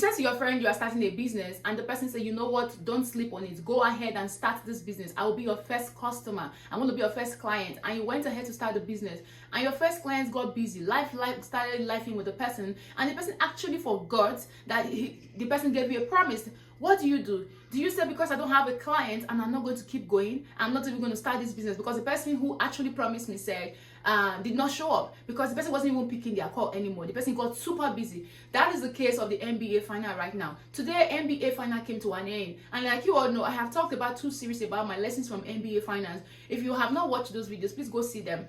Say to your friend you are starting a business and the person say, you know what, don't sleep on it, go ahead and start this business, I will be your first customer, I want to be your first client, and you went ahead to start the business and your first client got busy, life started lifing with the person, and the person actually forgot that the person gave you a promise. What do? Do you say, because I don't have a client and I'm not going to keep going, I'm not even going to start this business because the person who actually promised me said did not show up, because the person wasn't even picking their call anymore, the person got super busy. That is the case of the MBA final right now. Today MBA final came to an end, and like you all know, I have talked about 2 series about my lessons from MBA finance. If you have not watched those videos, please go see them.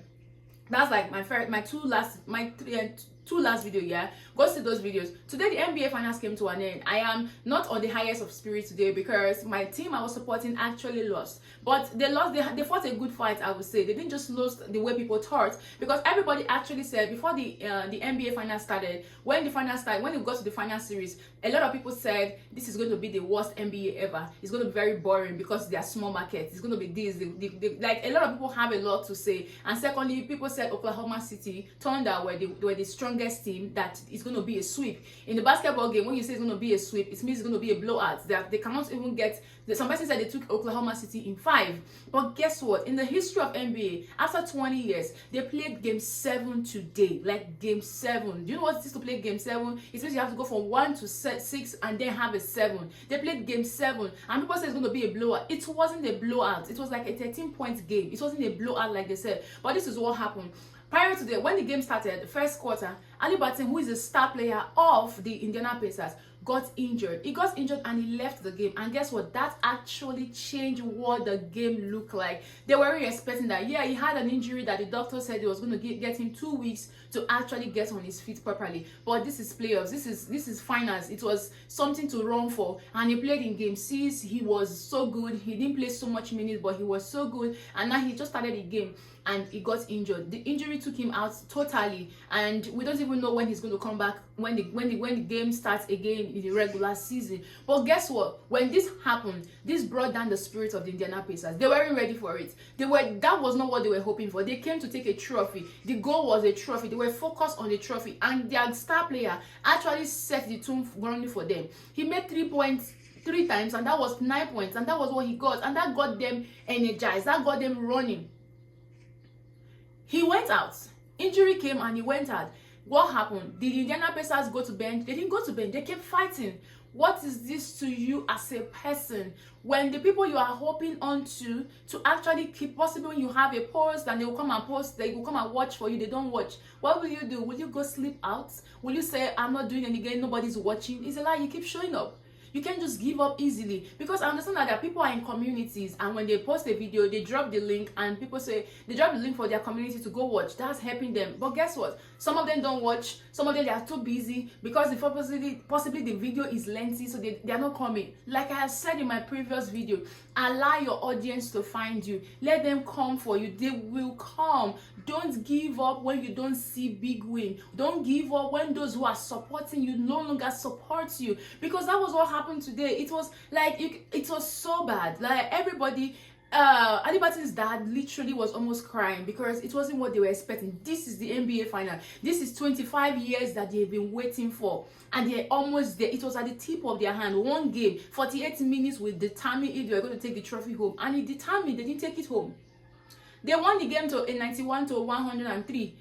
That's like two last video. Yeah, go see those videos. Today the NBA finals came to an end. I am not on the highest of spirits today because my team I was supporting actually lost, but they lost. They fought a good fight, I would say. They didn't just lose the way people thought, because everybody actually said before the NBA finals started, when it got to the final series, a lot of people said this is going to be the worst NBA ever. It's going to be very boring because they are small markets. It's going to be this. Like, a lot of people have a lot to say. And secondly, people said Oklahoma City Thunder were the strongest team, that it's going to be a sweep. In the basketball game, when you say it's going to be a sweep, it means it's going to be a blowout. They cannot even get. Some person said they took Oklahoma City in 5. But guess what? In the history of NBA, after 20 years, they played game 7 today. Like, game 7. Do you know what it is to play game 7? It means you have to go from 1 to 6 and then have a 7. They played game 7 and people said it's going to be a blowout. It wasn't a blowout. It was like a 13-point game. It wasn't a blowout like they said. But this is what happened. Prior to that, when the game started, the first quarter, Halibaton, who is a star player of the Indiana Pacers, got injured. He got injured and he left the game. And guess what? That actually changed what the game looked like. They weren't expecting that. Yeah, he had an injury that the doctor said it was going to get him 2 weeks to actually get on his feet properly. But this is playoffs. This is finals. It was something to run for. And he played in game 6. He was so good. He didn't play so much minutes, but he was so good. And now he just started the game and he got injured. The injury took him out totally, and we don't even know when he's going to come back, when the game starts again in the regular season. But guess what? When this happened, this brought down the spirit of the Indiana Pacers. They weren't ready for it. That was not what they were hoping for. They came to take a trophy. The goal was a trophy. They were focused on the trophy, and their star player actually set the tone running for them. He made 3 points 3 times, and that was 9 points, and that was what he got, and that got them energized. That got them running. He went out. Injury came and he went out. What happened? Did the Indiana Pacers go to bench? They didn't go to bench. They kept fighting. What is this to you as a person? When the people you are hoping on to actually keep, possible when you have a post and they will come and post, they will come and watch for you, they don't watch. What will you do? Will you go sleep out? Will you say, I'm not doing it again, nobody's watching? It's a lie. You keep showing up. You can't just give up easily, because I understand that people are in communities, and when they post a video, they drop the link, and people say they drop the link for their community to go watch. That's helping them. But guess what? Some of them don't watch. Some of them, they are too busy because possibly the video is lengthy, so they are not coming. Like I have said in my previous video, allow your audience to find you. Let them come for you. They will come. Don't give up when you don't see big win. Don't give up when those who are supporting you no longer support you, because that was what happened today. It was like it was so bad. Like, everybody, Halibaton's dad literally was almost crying because it wasn't what they were expecting. This is the NBA final. This is 25 years that they've been waiting for, and they're almost there. It was at the tip of their hand. One game, 48 minutes will determine if they were going to take the trophy home, and it determined they didn't take it home. They won the game to a 91 to 103.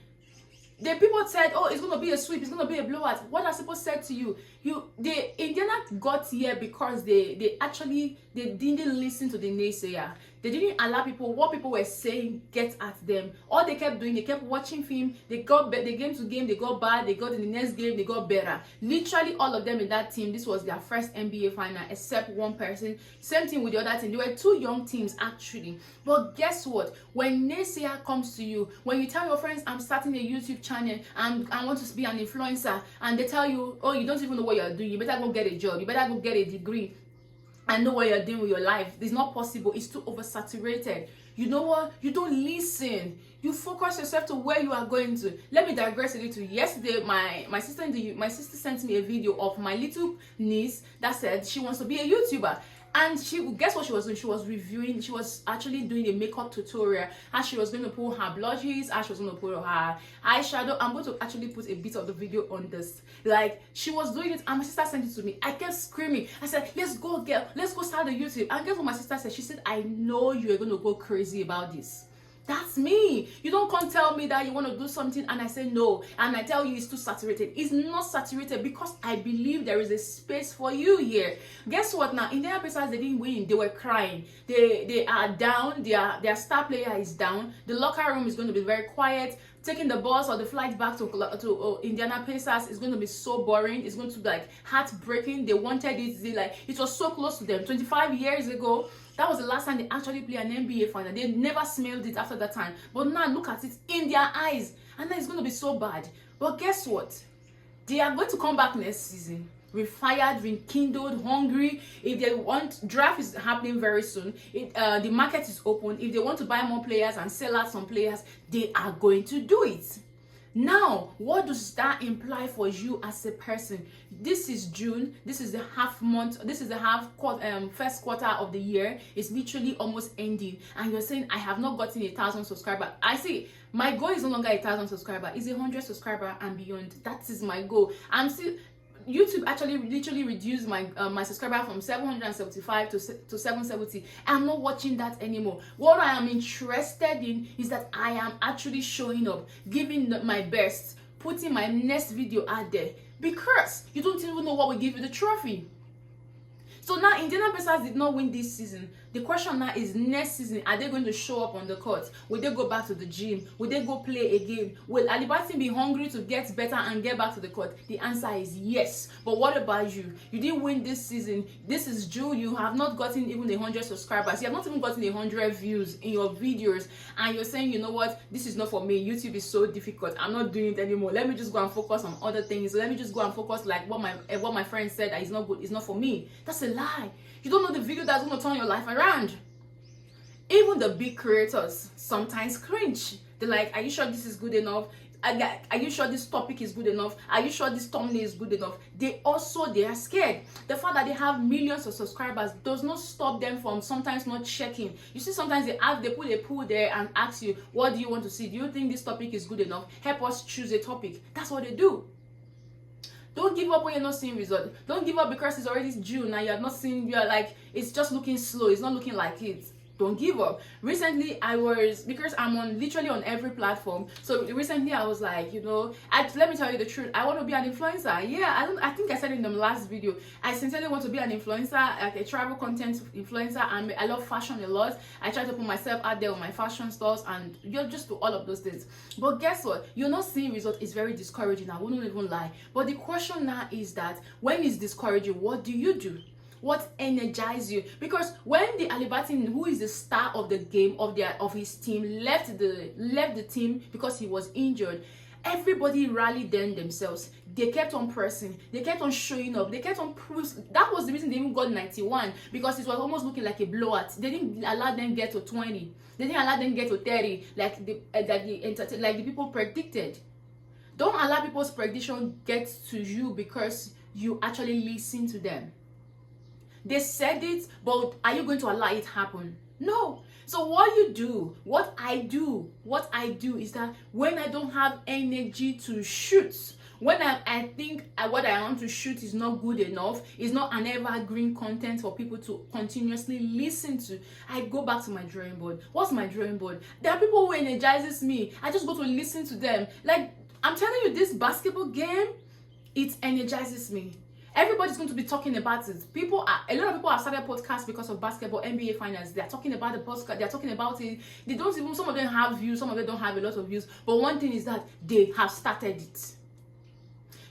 The people said, oh, it's going to be a sweep, it's going to be a blowout. What are people said to you? The Indiana got here because they didn't listen to the naysayer. They didn't allow what people were saying get at them. All they kept doing, they kept watching film. They got the game to game, they got bad. They got in the next game, they got better. Literally all of them in that team, this was their first NBA final, except one person. Same thing with the other team. They were 2 young teams actually. But guess what? When naysayer comes to you, when you tell your friends, I'm starting a YouTube channel and I want to be an influencer, and they tell you, oh, you don't even know what you're doing, you better go get a job, you better go get a degree and know what you're doing with your life. It's not possible. It's too oversaturated. You know what? You don't listen. You focus yourself to where you are going to. Let me digress a little. Yesterday, my sister sent me a video of my little niece that said she wants to be a YouTuber. And she, guess what she was doing? She was reviewing, she was actually doing a makeup tutorial, how she was going to put her blushes, how she was going to put her eyeshadow. I'm going to actually put a bit of the video on this. Like, she was doing it and my sister sent it to me. I kept screaming. I said, let's go, girl, let's go start the YouTube. And guess what my sister said? She said, I know you're going to go crazy about this. That's me. You don't come tell me that you want to do something and I say no, and I tell you it's too saturated. It's not saturated because I believe there is a space for you here. Guess what now? Indiana Pacers, they didn't win. They were crying. They are down. Their star player is down. The locker room is going to be very quiet. Taking the bus or the flight back to Indiana Pacers is going to be so boring. It's going to be like heartbreaking. They wanted it. It was so close to them. 25 years ago, that was the last time they actually played an NBA final. They never smelled it after that time. But now look at it in their eyes. And now it's going to be so bad. But guess what? They are going to come back next season. Refired, rekindled, hungry. If they want, draft is happening very soon. The market is open. If they want to buy more players and sell out some players, they are going to do it. Now, what does that imply for you as a person? This is June. This is the half month. This is the first quarter of the year. It's literally almost ending. And you're saying, I have not gotten 1,000 subscribers. I see. My goal is no longer 1,000 subscribers. It's 100 subscribers and beyond. That is my goal. I'm still... YouTube actually literally reduced my my subscriber from 775 to 770. I'm not watching that anymore. What I am interested in is that I am actually showing up, giving my best, putting my next video out there, because you don't even know what will give you the trophy. So now Indiana Pacers did not win this season. The question now is, next season, are they going to show up on the court? Will they go back to the gym? Will they go play again? Will Halibaton be hungry to get better and get back to the court? The answer is yes. But what about you? You didn't win this season. This is June. You have not gotten even 100 subscribers. You have not even gotten 100 views in your videos. And you're saying, you know what? This is not for me. YouTube is so difficult. I'm not doing it anymore. Let me just go and focus on other things. Let me just go and focus like what my friend said that is not good. It's not for me. That's a lie. You don't know the video that's going to turn your life around. Even the big creators sometimes cringe. They're like, are you sure this is good enough? Are you sure this topic is good enough? Are you sure this thumbnail is good enough? They are scared. The fact that they have millions of subscribers does not stop them from sometimes not checking. You see, sometimes they put a poll there and ask you, what do you want to see? Do you think this topic is good enough? Help us choose a topic. That's what they do. Don't give up when you're not seeing results. Don't give up because it's already June and you're not seeing, you're like, it's just looking slow. It's not looking like it. Don't give up. Recently, because I'm literally on every platform. So recently I was like, you know, let me tell you the truth. I want to be an influencer. Yeah, I think I said in the last video, I sincerely want to be an influencer, like a travel content influencer. And I love fashion a lot. I try to put myself out there on my fashion stores and just do all of those things. But guess what? You're not seeing results. It's very discouraging. I wouldn't even lie. But the question now is that when it's discouraging, what do you do? What energizes you? Because when the Halibaton, who is the star of the game of his team, left the team because he was injured, everybody rallied themselves. They kept on pressing. They kept on showing up. They kept on proving. That was the reason they even got 91, because it was almost looking like a blowout. They didn't allow them get to 20. They didn't allow them get to 30 like the people predicted. Don't allow people's prediction get to you because you actually listen to them. They said it, but are you going to allow it happen? No. So what I do is that when I don't have energy to shoot, when I think what I want to shoot is not good enough, is not an evergreen content for people to continuously listen to, I go back to my drawing board. What's my drawing board? There are people who energizes me. I just go to listen to them. Like, I'm telling you, this basketball game, it energizes me. Everybody's going to be talking about it. A lot of people have started podcasts because of basketball, NBA finals. They're talking about the podcast. They're talking about it. They don't even, some of them have views, some of them don't have a lot of views. But one thing is that they have started it.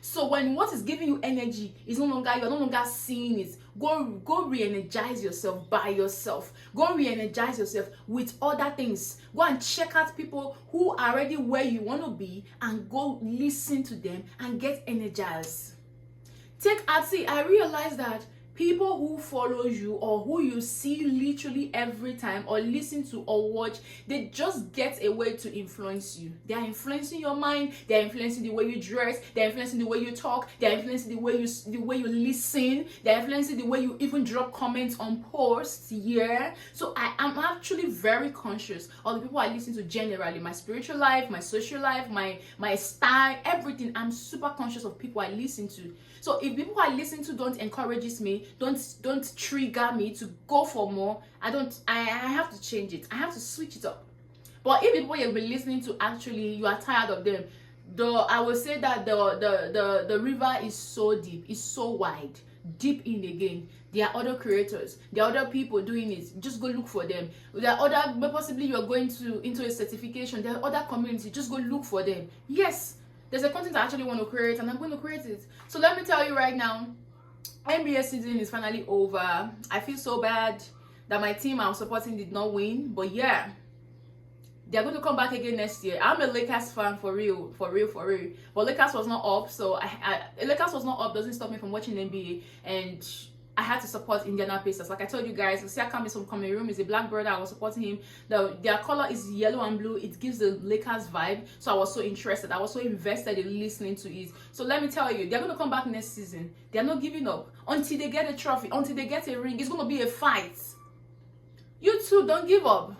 So when what is giving you energy is you're no longer seeing it, go re-energize yourself by yourself. Go re-energize yourself with other things. Go and check out people who are already where you want to be and go listen to them and get energized. See, I realized that People who follow you or who you see literally every time or listen to or watch, they just get a way to influence you. They are influencing your mind, they are influencing the way you dress, they are influencing the way you talk, they are influencing the way you listen, they are influencing the way you even drop comments on posts. Yeah. So I am actually very conscious of the people I listen to generally. My spiritual life, my social life, my style, everything. I'm super conscious of people I listen to. So if people I listen to don't encourages me, don't trigger me to go for more, I have to change it. I have to switch it up. But if people you've been listening to actually you are tired of them, I will say that the river is so deep, it's so wide. Deep in again, there are other creators, there are other people doing it. Just go look for them. There are other, possibly you're going into a certification, there are other communities. Just go look for them. Yes, there's a content I actually want to create, and I'm going to create it. So let me tell you right now, NBA season is finally over. I feel so bad that my team I'm supporting did not win, but yeah, they're going to come back again next year. I'm a Lakers fan for real. But Lakers was not up, so Lakers was not up doesn't stop me from watching NBA, and I had to support Indiana Pacers. Like I told you guys, Siakam is from Cameroon, he's a black brother. I was supporting him. Their color is yellow and blue. It gives the Lakers vibe. So I was so interested. I was so invested in listening to it. So let me tell you, they're going to come back next season. They're not giving up until they get a trophy, until they get a ring. It's going to be a fight. You too, don't give up.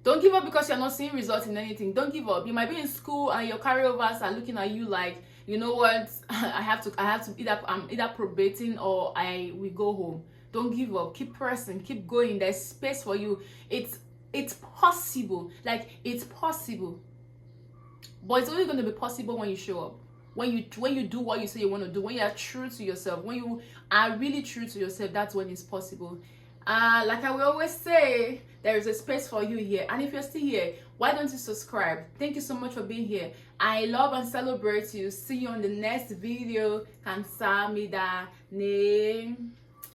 Don't give up because you're not seeing results in anything. Don't give up. You might be in school and your carryovers are looking at you like, you know what, I have to I'm either probating or I will go home. Don't give up. Keep pressing. Keep going. There's space for you. It's possible. Like, it's possible. But it's only going to be possible when you show up. When you do what you say you want to do. When you are true to yourself. When you are really true to yourself, that's when it's possible. Like I will always say, there is a space for you here. And if you're still here, why don't you subscribe? Thank you so much for being here. I love and celebrate you. See you on the next video. Kamsahamnida.